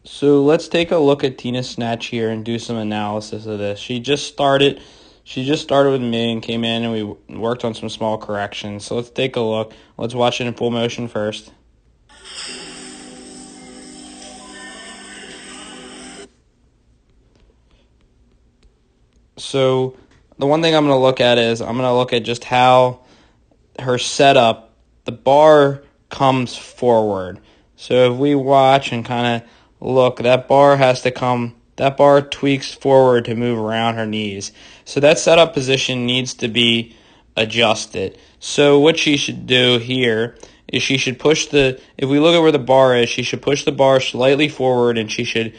So let's take a look at Teena's snatch here and do some analysis of this. She just started with me and came in and we worked on some small corrections. So let's take a look. Let's watch it in full motion first. So the one thing I'm going to look at is I'm going to look at just how her setup, the bar comes forward. So if we watch and kind of look, that bar tweaks forward to move around her knees. So that setup position needs to be adjusted. So what she should do here is if we look at where the bar is, she should push the bar slightly forward and she should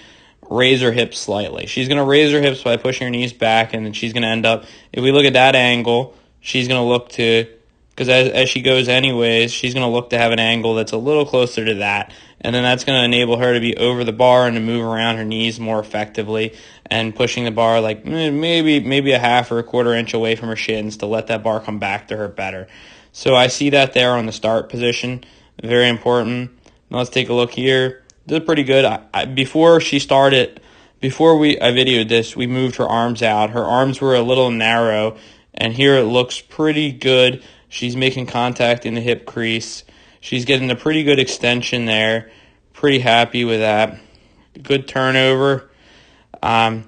raise her hips slightly. She's going to raise her hips by pushing her knees back, and then she's going to end up, if we look at that angle, she's going to look to, because as she goes anyways, she's going to look to have an angle that's a little closer to that, and then that's going to enable her to be over the bar and to move around her knees more effectively, and pushing the bar like maybe a half or a quarter inch away from her shins to let that bar come back to her better. So I see that there on the start position, very important. Now let's take a look here. Did pretty good. Before she started, I videoed this, we moved her arms out. Her arms were a little narrow, and here it looks pretty good. She's making contact in the hip crease. She's getting a pretty good extension there. Pretty happy with that. Good turnover. It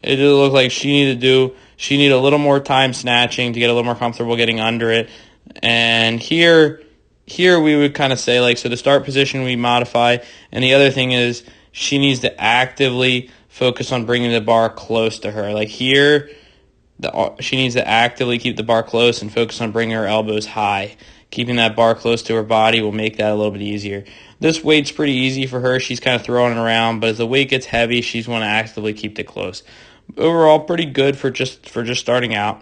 did look like she needed a little more time snatching to get a little more comfortable getting under it. And here we would kind of say, like, so the start position we modify, and the other thing is she needs to actively focus on bringing the bar close to her. Like here, she needs to actively keep the bar close and focus on bringing her elbows high. Keeping that bar close to her body will make that a little bit easier. This weight's pretty easy for her. She's kind of throwing it around, but as the weight gets heavy, she's want to actively keep it close. Overall, pretty good for just starting out.